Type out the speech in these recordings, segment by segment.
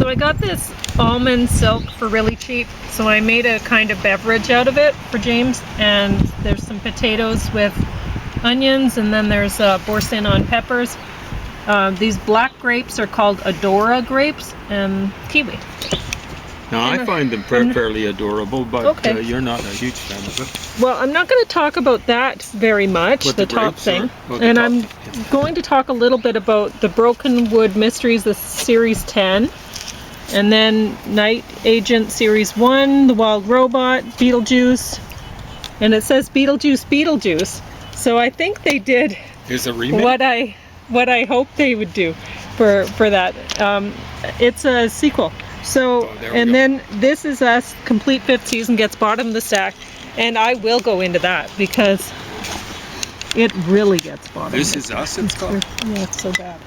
So I got this almond silk for really cheap, so I made a kind of beverage out of it for James, and there's some potatoes with onions, and then there's Boursin on peppers. These black grapes are called Adora grapes, and kiwi. Now, I find them fairly adorable, but okay. You're not a huge fan of it. Well, I'm not going to talk about that very much, the top thing. And I'm going to talk a little bit about the Brokenwood Mysteries, the Series 10. And then Night Agent Series 1, The Wild Robot, Beetlejuice. And it says Beetlejuice Beetlejuice. So I think they did what I hoped they would do for that. It's a sequel. So, and then This Is Us, complete 5th season, gets bottom of the stack, and I will go into that because it really gets bottom. This Is Us, it's called? Yeah, it's so bad.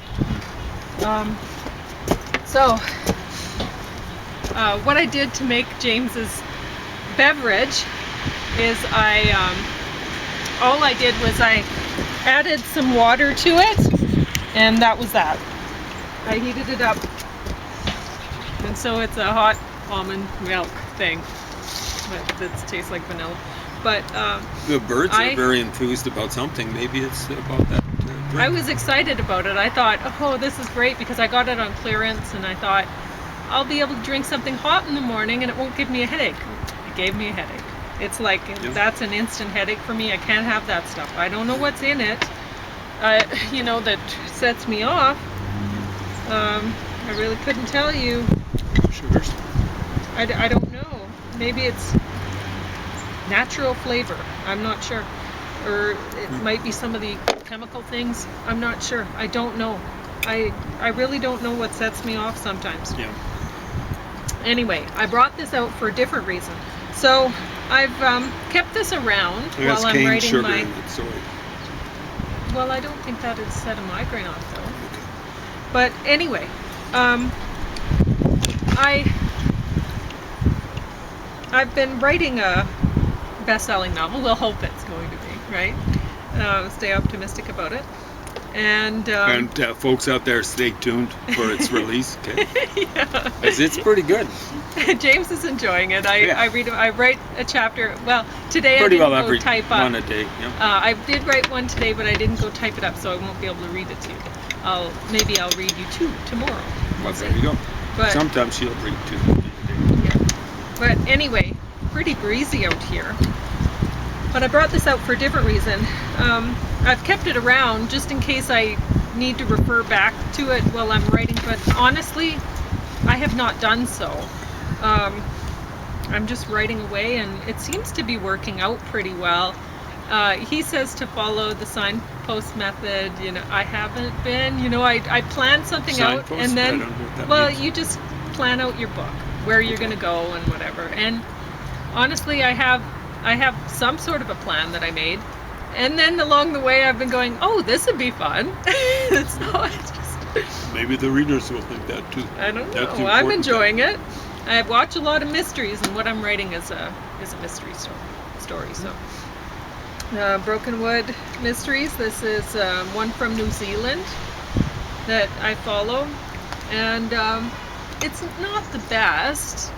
What I did to make James's beverage is all I did was I added some water to it, and that was that. I heated it up. And so it's a hot almond milk thing that tastes like vanilla. But the birds are very enthused about something. Maybe it's about that drink. I was excited about it. I thought, oh, this is great because I got it on clearance, and I thought I'll be able to drink something hot in the morning and it won't give me a headache. It gave me a headache. It's like that's an instant headache for me. I can't have that stuff. I don't know what's in it, that sets me off. I really couldn't tell you. Sugars? I don't know. Maybe it's natural flavor. I'm not sure. Or it might be some of the chemical things. I'm not sure. I don't know. I really don't know what sets me off sometimes. Yeah. Anyway, I brought this out for a different reason. So I've kept this around while I'm writing my... Well, I don't think that would set a migraine off though. Okay. But anyway, I've been writing a best-selling novel. We'll hope it's going to be, right? Stay optimistic about it. And folks out there, stay tuned for its release. Okay? Yeah. It's pretty good. James is enjoying it. I write a chapter. Well, today I didn't go type up. One a day. Yeah. I did write one today, but I didn't go type it up, so I won't be able to read it to you. Maybe I'll read you two tomorrow. Well, there you go. But sometimes she'll read two. Yeah. But anyway, pretty breezy out here. But I brought this out for a different reason. I've kept it around just in case I need to refer back to it while I'm writing, but honestly, I have not done so. I'm just writing away, and it seems to be working out pretty well. He says to follow the signpost method. I haven't been. I plan something out, and then, you just plan out your book, where you're going to go and whatever. And honestly, I have some sort of a plan that I made, and then along the way I've been going, oh, this would be fun. It's just maybe the readers will think that too. I don't know. I'm enjoying it. I watch a lot of mysteries, and what I'm writing is a mystery story. So Brokenwood Mysteries. This is one from New Zealand that I follow, and it's not the best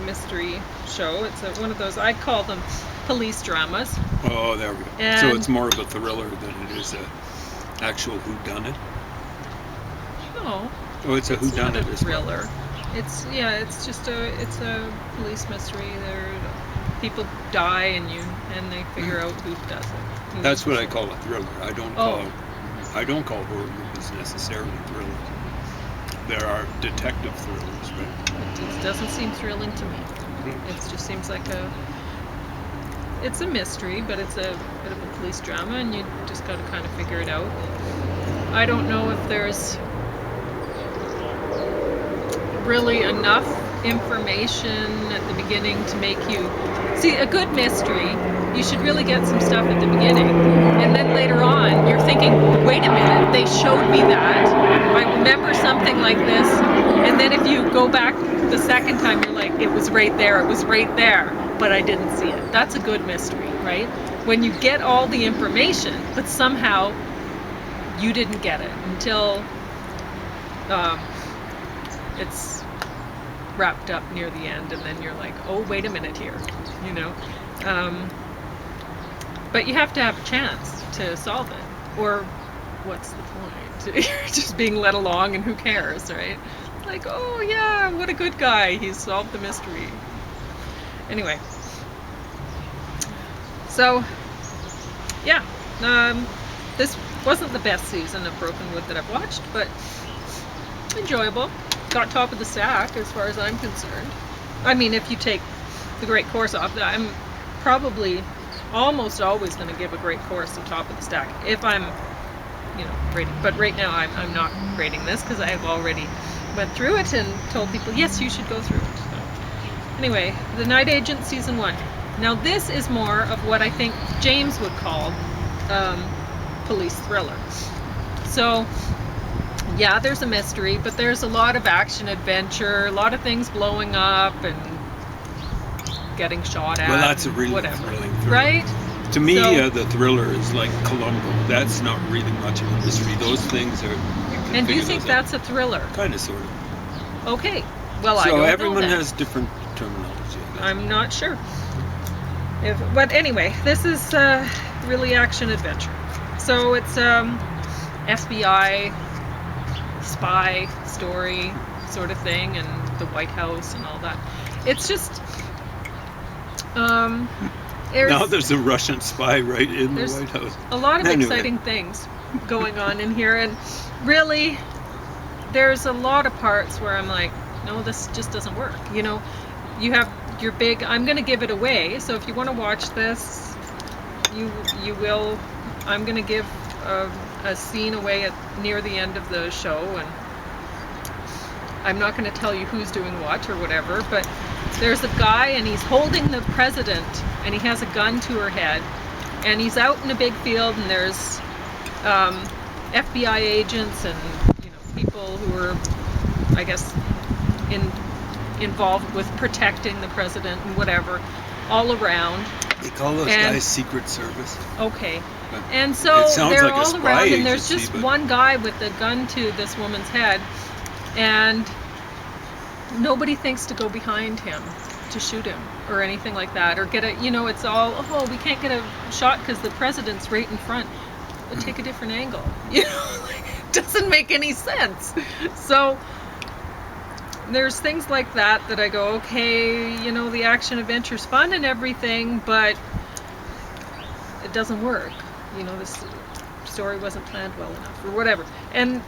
mystery show. It's one of those, I call them police dramas. Oh, there we go. And so it's more of a thriller than it is a actual whodunit? No. Oh, it's a whodunit as well. Thriller. It's a police mystery. People die and they figure out who does it. That's what I call a thriller. I don't call horror movies necessarily thrillers. There are detective thrillers, right? It doesn't seem thrilling to me. It just seems like it's a mystery, but it's a bit of a police drama, and you just got to kind of figure it out. I don't know if there's really enough information at the beginning to make you see a good mystery. You should really get some stuff at the beginning, and then later on you're thinking, wait a minute, they showed me that, I remember something like this, and then if you go back the second time, you're like, it was right there, but I didn't see it. That's a good mystery, right? When you get all the information, but somehow you didn't get it until wrapped up near the end, and then you're like, oh, wait a minute here, you know. But you have to have a chance to solve it, or what's the point? You're just being led along, and who cares, right? Like, oh yeah, what a good guy, he's solved the mystery. Anyway, so yeah, this wasn't the best season of Brokenwood that I've watched, but enjoyable. Got top of the stack as far as I'm concerned. I mean, if you take the great course off, I'm probably almost always going to give a great course a top of the stack if I'm, you know, rating. But right now I'm not rating this because I have already went through it and told people, yes, you should go through it. So, anyway, The Night Agent Season 1. Now this is more of what I think James would call police thriller. So yeah, there's a mystery, but there's a lot of action adventure, a lot of things blowing up and getting shot at. Well, that's a really whatever, thrilling thriller. Right? To me, the thriller is like Columbo. That's not really much of a mystery. Those things are... And you think that's a thriller? Kind of, sort of. Okay. Well, I don't So know everyone that. has different terminology. I'm not sure. But anyway, this is really action adventure. So it's FBI spy story sort of thing, and the White House and all that. It's just now there's a Russian spy right in the White House. A lot of Anyway. exciting things going on in here, and really there's a lot of parts where I'm like, no, this just doesn't work. You know, you have your big, I'm going to give it away, so if you want to watch this, you will. I'm going to give a scene away near the end of the show, and I'm not going to tell you who's doing what or whatever, but there's a guy and he's holding the president and he has a gun to her head, and he's out in a big field, and there's FBI agents and, you know, people who are, I guess, involved with protecting the president and whatever, all around. They call those guys Secret Service. Okay. But and so they're like all around, agency, and there's just one guy with a gun to this woman's head, and nobody thinks to go behind him to shoot him or anything like that, or get a, you know, it's all, oh, we can't get a shot because the president's right in front. But take a different angle. You know, like, it doesn't make any sense. So there's things like that I go, okay, you know, the action adventure's fun and everything, but it doesn't work. You know, this story wasn't planned well enough or whatever. And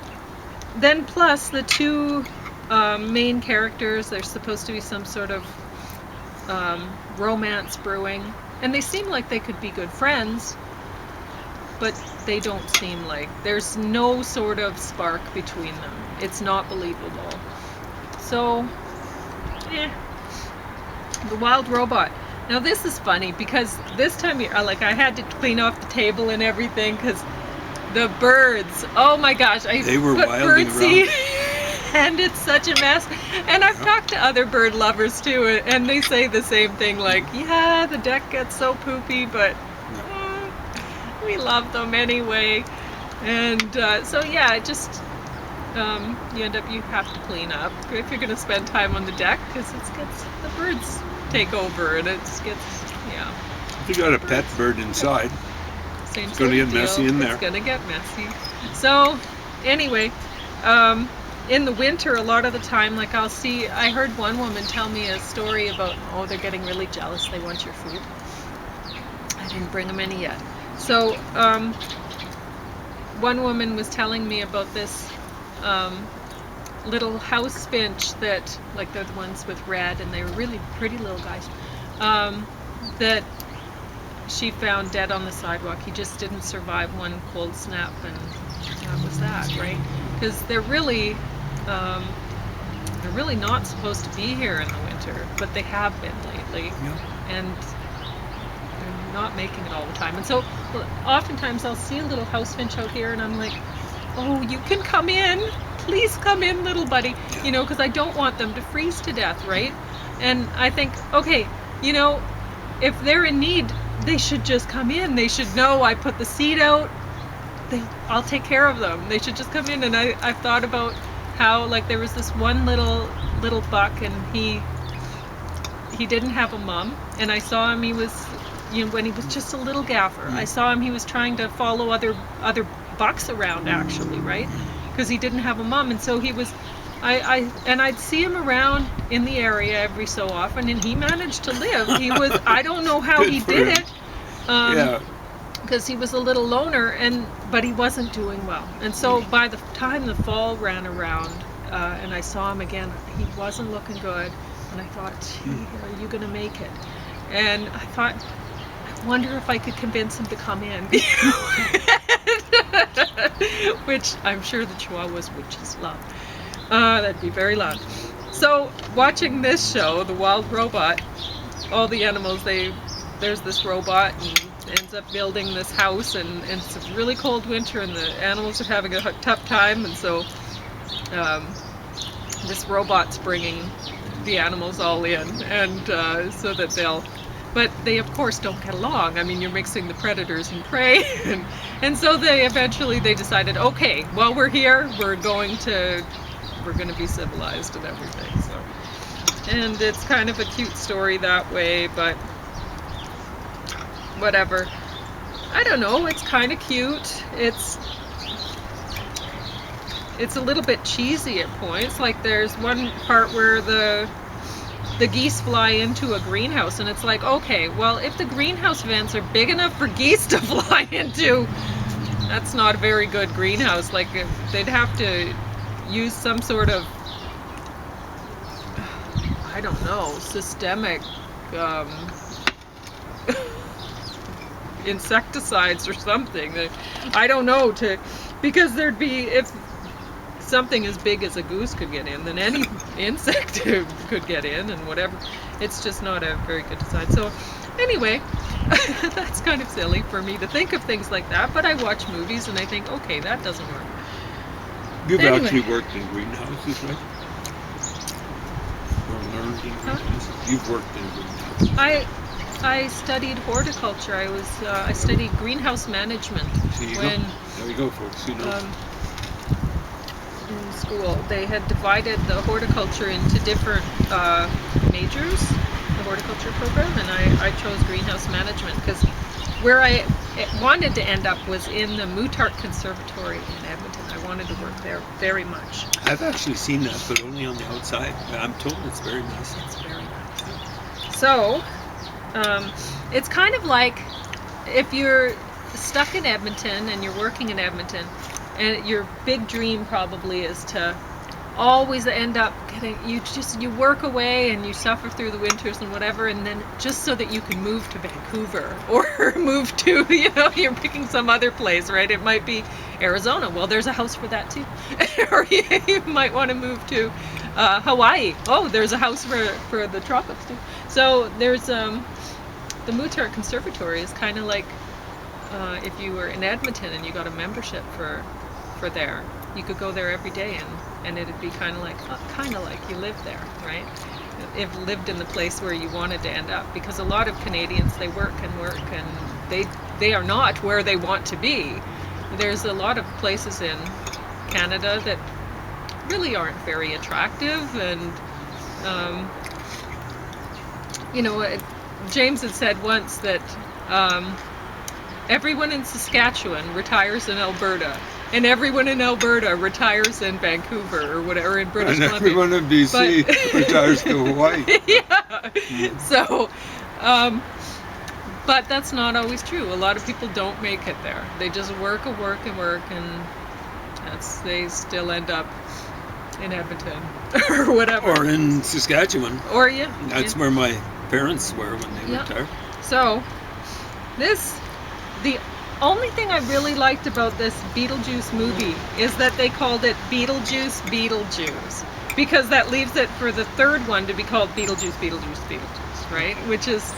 then plus the two main characters, there's supposed to be some sort of romance brewing, and they seem like they could be good friends, but they don't seem like, there's no sort of spark between them. It's not believable. So, The Wild Robot. Now this is funny because this time, I had to clean off the table and everything because the birds, oh my gosh, they were put wilding birdseed around. and it's such a mess. And I've talked to other bird lovers too, and they say the same thing, like, yeah, the deck gets so poopy, but we love them anyway. And so yeah, it just you have to clean up if you're going to spend time on the deck, because the birds take over, and it gets, yeah. If you got a pet bird inside, Same it's going to get messy in there. It's going to get messy. So anyway, in the winter, a lot of the time, like I heard one woman tell me a story about, oh, they're getting really jealous, they want your food. I didn't bring them any yet. So one woman was telling me about this little house finch that, like, they're the ones with red, and they were really pretty little guys, that she found dead on the sidewalk. He just didn't survive one cold snap, and that was that, right? Because they're really not supposed to be here in the winter, but they have been lately. Yeah. And they're not making it all the time. And so oftentimes I'll see a little house finch out here, and I'm like, oh, you can come in. Please come in, little buddy. You know, because I don't want them to freeze to death, right? And I think, okay, you know, if they're in need, they should just come in. They should know I put the seed out. I'll take care of them. They should just come in. And I've thought about how like there was this one little buck, and he didn't have a mom, and I saw him. He was, when he was just a little gaffer. I saw him. He was trying to follow other bucks around, actually, right? Because he didn't have a mom, and so he was. I'd see him around in the area every so often, and he managed to live. He was. I don't know how he did it. Because he was a little loner, but he wasn't doing well. And so by the time the fall ran around, and I saw him again, he wasn't looking good. And I thought, gee, are you going to make it? And I thought, I wonder if I could convince him to come in. Which I'm sure the Chihuahuas would just love. That'd be very loud. So watching this show, The Wild Robot, all the animals, there's this robot and ends up building this house, and it's a really cold winter, and the animals are having a tough time, and so this robot's bringing the animals all in, and so that but they of course don't get along. I mean, you're mixing the predators and prey, and so they decided, okay, while we're here, we're going to be civilized and everything. So, and it's kind of a cute story that way, but whatever. I don't know, it's kind of cute. It's a little bit cheesy at points. Like there's one part where the geese fly into a greenhouse, and it's like, okay, well, if the greenhouse vents are big enough for geese to fly into, that's not a very good greenhouse. Like they'd have to use some sort of, I don't know, systemic insecticides or something. I don't know, because there'd be, if something as big as a goose could get in, then any insect could get in, and whatever. It's just not a very good design. So anyway, that's kind of silly for me to think of things like that, but I watch movies and I think, okay, that doesn't work. You've actually worked in greenhouses, right? Or learned in greenhouses? You've worked in greenhouses. I studied horticulture. I studied greenhouse management. There you go, folks. You know. In school, they had divided the horticulture into different majors, the horticulture program, and I chose greenhouse management because where I wanted to end up was in the Mootart Conservatory in Edmonton. I wanted to work there very much. I've actually seen that, but only on the outside. I'm told it's very nice. It's very nice. So, it's kind of like if you're stuck in Edmonton and you're working in Edmonton, and your big dream probably is to always end up you work away and you suffer through the winters and whatever, and then just so that you can move to Vancouver or move to, you're picking some other place, right? It might be Arizona. Well, there's a house for that too. Or you might want to move to Hawaii. Oh, there's a house for the tropics too. So there's the Mootart Conservatory is kind of like if you were in Edmonton and you got a membership for there, you could go there every day, and it'd be kind of like you lived there, right? If lived in the place where you wanted to end up, because a lot of Canadians, they work and they are not where they want to be. There's a lot of places in Canada that really aren't very attractive, and James had said once that everyone in Saskatchewan retires in Alberta, and everyone in Alberta retires in Vancouver or whatever, in British Columbia. And everyone in BC retires to Hawaii. Yeah. So, but that's not always true. A lot of people don't make it there. They just work, and they still end up in Edmonton or whatever. Or in Saskatchewan. Or That's where my parents were when they retired. So, the only thing I really liked about this Beetlejuice movie is that they called it Beetlejuice Beetlejuice, because that leaves it for the third one to be called Beetlejuice Beetlejuice Beetlejuice, right? Which is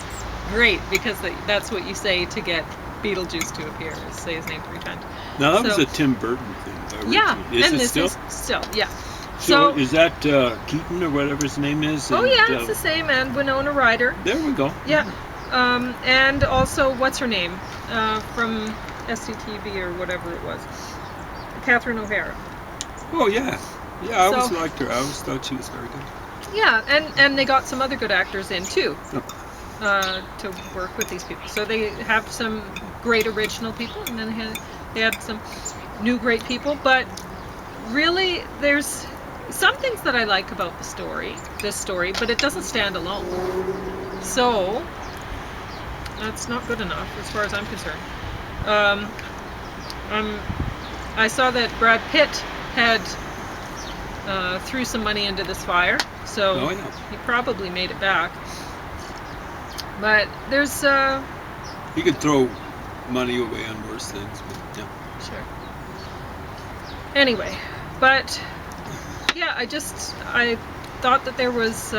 great, because that's what you say to get Beetlejuice to appear, is say his name 3 times. Now that was a Tim Burton thing. Is it still? Still, yeah. So is that Keaton or whatever his name is? Oh yeah, it's the same, and Winona Ryder. There we go. Yeah. And also, what's her name? From SCTV or whatever it was. Catherine O'Hara. Oh, yeah. Yeah, I always liked her. I always thought she was very good. Yeah, and they got some other good actors in too. Oh. To work with these people. So they have some great original people, and then they had some new great people. But really, there's some things that I like about this story, but it doesn't stand alone. So that's not good enough as far as I'm concerned. I saw that Brad Pitt had threw some money into this fire, so he probably made it back. But there's you could throw money away on worse things, but yeah. Sure. Anyway, but yeah, I thought that there was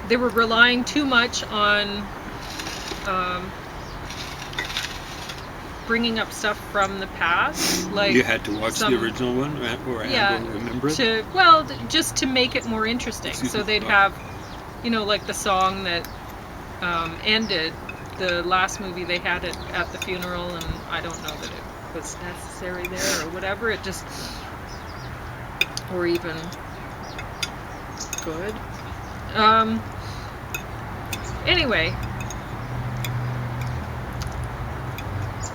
they were relying too much on bringing up stuff from the past, like you had to watch the original one, or remember it. Just to make it more interesting. So they'd have, like the song that ended the last movie they had it at the funeral, and I don't know that it was necessary there or whatever. It just, or even good. Anyway,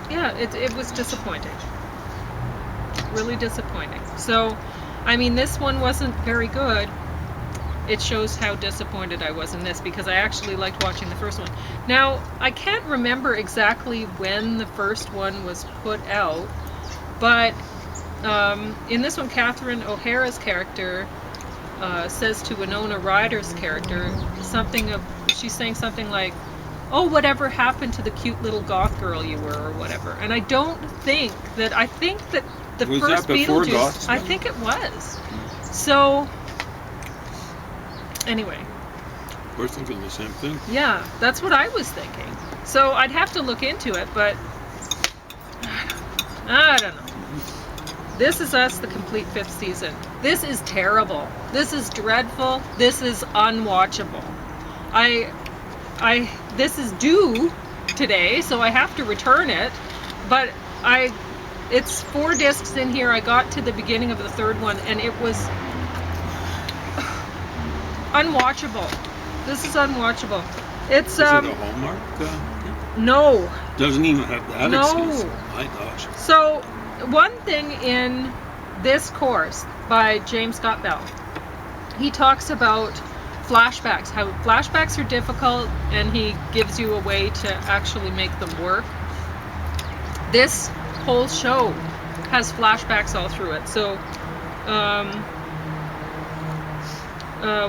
yeah, it was disappointing. Really disappointing. So, I mean, this one wasn't very good. It shows how disappointed I was in this, because I actually liked watching the first one. Now, I can't remember exactly when the first one was put out, but in this one, Catherine O'Hara's character says to Winona Ryder's character she's saying something like, "Oh, whatever happened to the cute little goth girl you were," or whatever. And I think that the was first that before Beetlejuice, goths? I think it was. So, anyway. We're thinking the same thing. Yeah, that's what I was thinking. So I'd have to look into it, but I don't know. This Is Us, the complete 5th season. This is terrible. This is dreadful. This is unwatchable. This is due today, so I have to return it. But it's 4 discs in here. I got to the beginning of the 3rd one, and it was unwatchable. This is unwatchable. It's Is it a Hallmark? No. Doesn't even have that excuse. My gosh. So, one thing in this course by James Scott Bell, he talks about flashbacks, how flashbacks are difficult, and he gives you a way to actually make them work. This whole show has flashbacks all through it. So,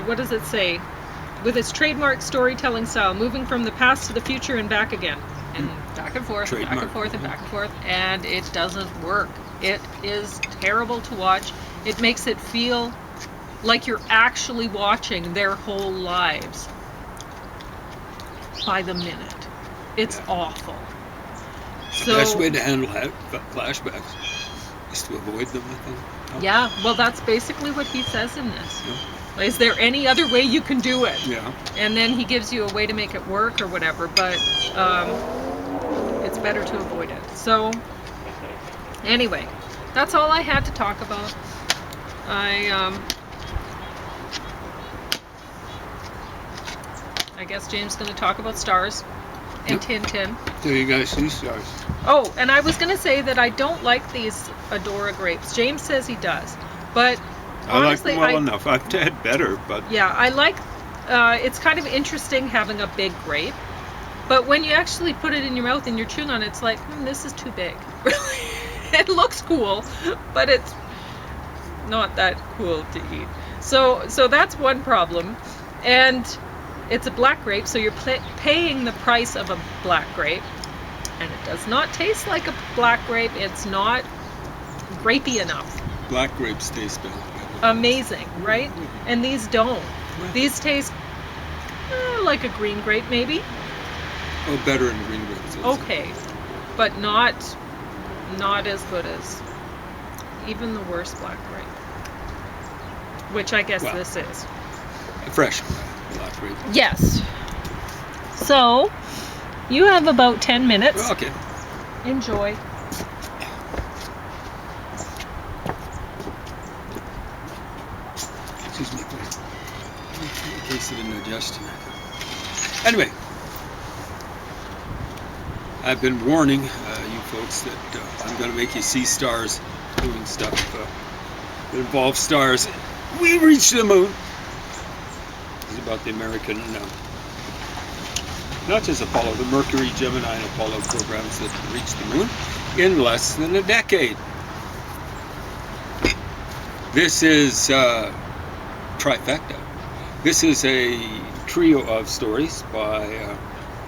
what does it say? With its trademark storytelling style, moving from the past to the future and back again. And back and forth, and back and forth, and back and forth. And it doesn't work. It is terrible to watch. It makes it feel like you're actually watching their whole lives by the minute. It's awful. So, the best way to handle flashbacks is to avoid them, I think. Yeah, well, that's basically what he says in this. Yeah. Is there any other way you can do it? Yeah. And then he gives you a way to make it work or whatever, but it's better to avoid it. So, anyway, that's all I had to talk about. I guess James is going to talk about stars and Tintin. There you guys see stars. Oh, and I was going to say that I don't like these Adora grapes. James says he does, but honestly, I like them well enough. I've had better, but yeah, I like. It's kind of interesting having a big grape, but when you actually put it in your mouth and you're chewing on it, it's like, this is too big. It looks cool, but it's not that cool to eat. So that's one problem, and it's a black grape, so you're paying the price of a black grape, and it does not taste like a black grape. It's not grapey enough. Black grapes taste better. Amazing, right? And these don't. These taste like a green grape, maybe. Oh, better than green grapes. Okay, but not as good as even the worst black grape, which I guess this is. A fresh black grape. Yes. So, you have about 10 minutes. Okay. Enjoy. in case of indigestion. Anyway, I've been warning you folks that I'm going to make you see stars doing stuff that involves stars. We reached the moon. This is about the American, not just Apollo, the Mercury, Gemini, and Apollo programs that reached the moon in less than a decade. This is trifecta. This is a trio of stories by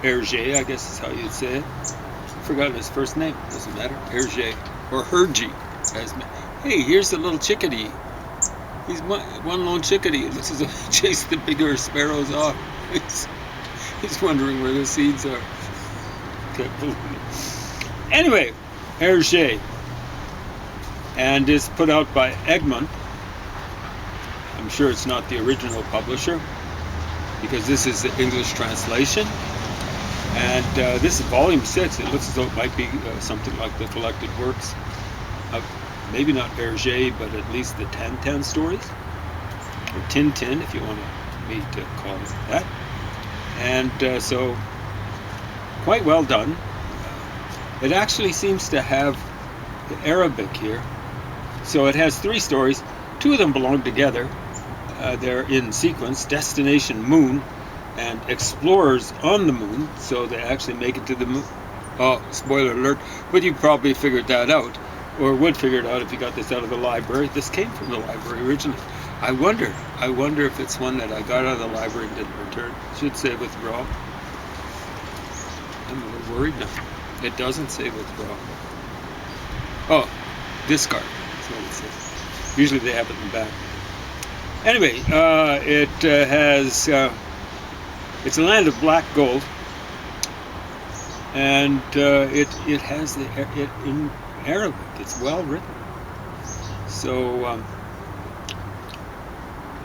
Hergé, I guess is how you'd say it. I've forgotten his first name. Doesn't matter. Hergé or Hergé. Hey, here's the little chickadee. He's one lone chickadee. It looks as though he chased the bigger sparrows off. He's wondering where the seeds are. Anyway, Hergé, and is put out by Egmont. I'm sure it's not the original publisher, because this is the English translation. And this is volume 6. It looks as though it might be something like the collected works of, maybe not Hergé, but at least the Tintin stories, or Tintin, if you want me to call it that. And so, quite well done. It actually seems to have the Arabic here. So it has 3 stories. 2 of them belong together. They're in sequence: Destination Moon and Explorers on the Moon. So they actually make it to the moon. Oh, spoiler alert. But you probably figured that out, or would figure it out if you got this out of the library. This came from the library originally. I wonder if it's one that I got out of the library and didn't return. Should say withdraw. I'm a little worried now. It doesn't say withdraw. Oh, discard. That's what it says. Usually they have it in the back. Anyway, it has. It's a land of black gold, and it has it in Arabic. It's well written. So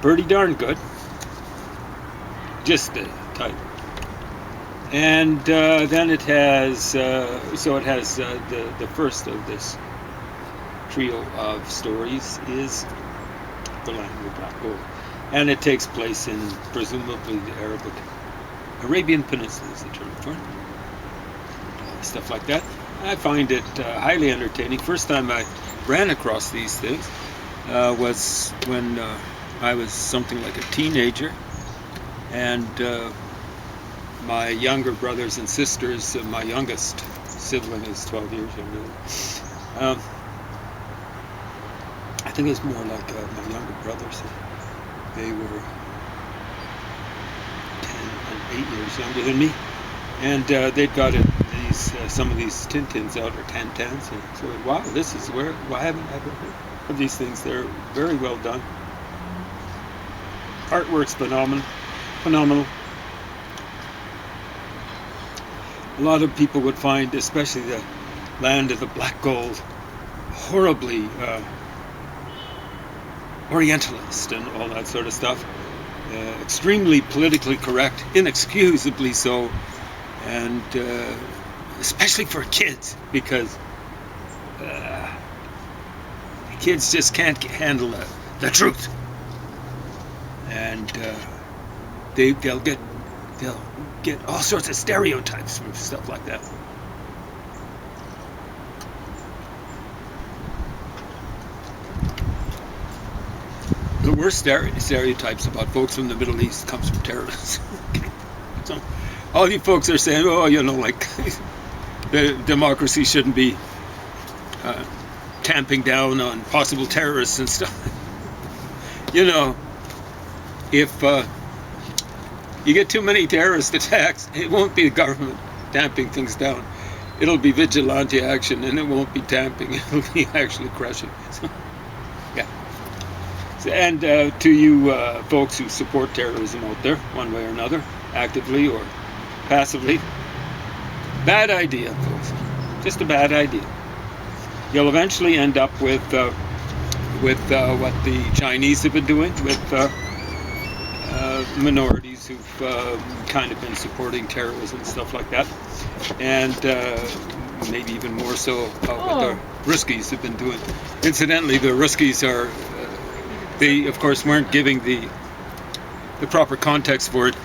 pretty darn good. Just the title. And then it has, so it has the first of this trio of stories is the land of black gold. And it takes place in presumably the Arabian Peninsula is the term for it. Stuff like that. I find it highly entertaining. First time I ran across these things was when I was something like a teenager, and my younger brothers and sisters, my youngest sibling is 12 years younger. I think it's more like my younger brothers. They were 10 and 8 years younger than me, and they'd got some of these Tintins out, or Tintins, and so wow, this is why haven't I ever heard of these things? They're very well done. Artwork's phenomenal. A lot of people would find, especially the land of the black gold, horribly Orientalist and all that sort of stuff. Extremely politically correct, inexcusably so, and especially for kids, because kids just can't handle the truth, and they'll get all sorts of stereotypes from stuff like that. The worst stereotypes about folks from the Middle East comes from terrorists. So all you folks are saying, oh, like the democracy shouldn't be tamping down on possible terrorists and stuff. If you get too many terrorist attacks, it won't be the government tamping things down. It'll be vigilante action, and it won't be tamping. It'll be actually crushing. So, yeah. And to you folks who support terrorism out there, one way or another, actively or passively, bad idea, folks. Just a bad idea. You'll eventually end up with what the Chinese have been doing with minorities who've kind of been supporting terrorism and stuff like that, and maybe even more so what the Ruskies have been doing. Incidentally, the Ruskies are they of course weren't giving the the proper context for it,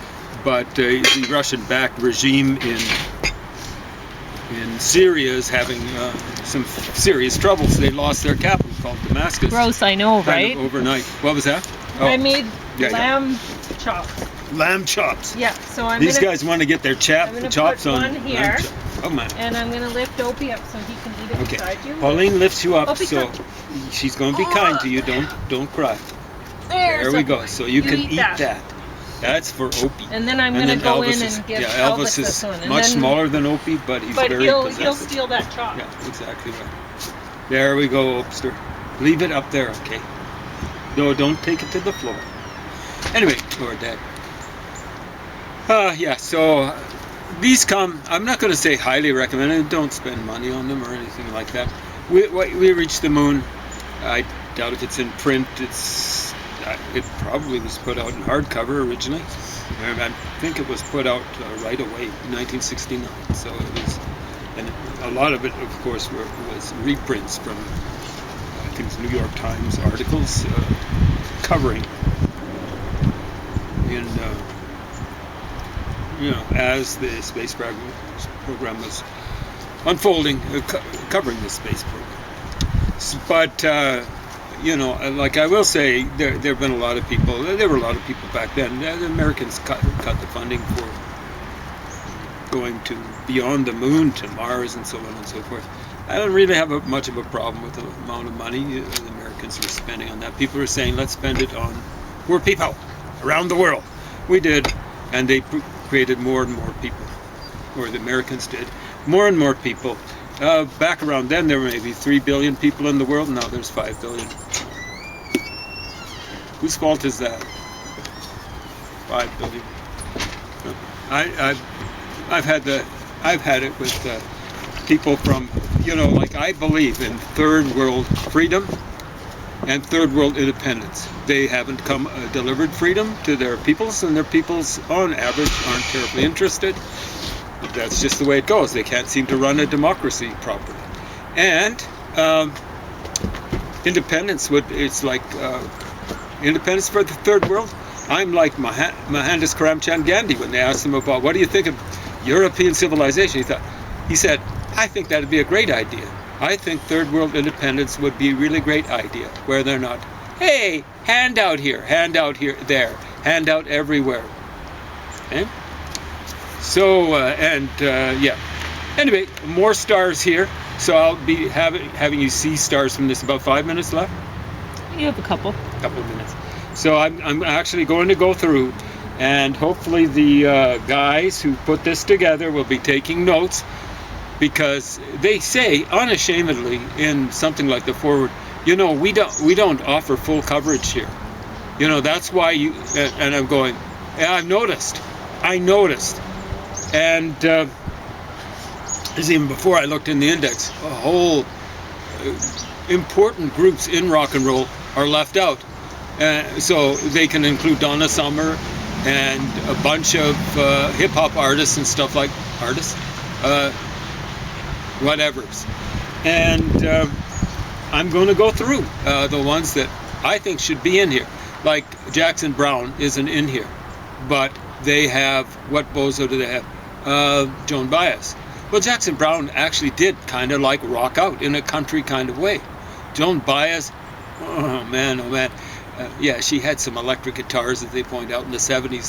but the Russian-backed regime in Syria is having some serious troubles. They lost their capital called Damascus. Gross, I know, right? Kind of overnight. What was that? Oh. I made lamb chops. Lamb chops. Yeah, so These guys want to get their chops put on. one here. Oh man. And I'm gonna lift Opie up so he can eat it beside you. Pauline lifts you up, Opie, so she's going to be kind to you. Don't cry. There we go. So you can eat that. That's for Opie. And then I'm gonna go in and give Elvis this one. is much smaller than Opie, but he's very possessive. He'll steal that chop. Yeah, exactly right. There we go, Opster. Leave it up there, okay? No, don't take it to the floor. Anyway, or Dad. Yeah, so these come, I'm not going to say highly recommended. Don't spend money on them or anything like that. We reached the moon. I doubt if it's in print. It probably was put out in hardcover originally. I think it was put out right away in 1969. So it was, and a lot of it, of course, was reprints from I think it's New York Times articles covering in as the space program was unfolding, covering the space program. But like I will say, there have been a lot of people. There were a lot of people back then. The Americans cut the funding for going to beyond the moon to Mars and so on and so forth. I don't really have much of a problem with the amount of money the Americans were spending on that. People were saying, let's spend it on poor people around the world. We did, and they created more and more people, or the Americans did, more and more people. Back around then, there were maybe 3 billion people in the world. Now there's 5 billion. Whose fault is that? 5 billion. I've had it with people from, like I believe in third world freedom and third world independence. They haven't delivered freedom to their peoples, and their peoples, on average, aren't terribly interested. But that's just the way it goes. They can't seem to run a democracy properly. And independence it's like independence for the third world. I'm like Mohandas Karamchand Gandhi when they asked him about what do you think of European civilization. He said, I think that'd be a great idea. I think third world independence would be a really great idea, where they're not, hey, hand out here, there, hand out everywhere. Okay? So, yeah. Anyway, more stars here. So I'll be having you see stars from this. About 5 minutes left? You have a couple of minutes. So I'm actually going to go through, and hopefully the guys who put this together will be taking notes, because they say unashamedly in something like the foreword, we don't offer full coverage here. That's why you, and I'm going, yeah, I noticed. And even before I looked in the index, a whole important groups in rock and roll are left out. So they can include Donna Summer and a bunch of hip-hop artists and stuff like whatevers. And I'm going to go through the ones that I think should be in here. Like Jackson Browne isn't in here, but they have, what bozo do they have? Joan Baez. Well, Jackson Browne actually did kind of like rock out in a country kind of way. Joan Baez, oh man. Yeah, she had some electric guitars, as they point out, in the 70s and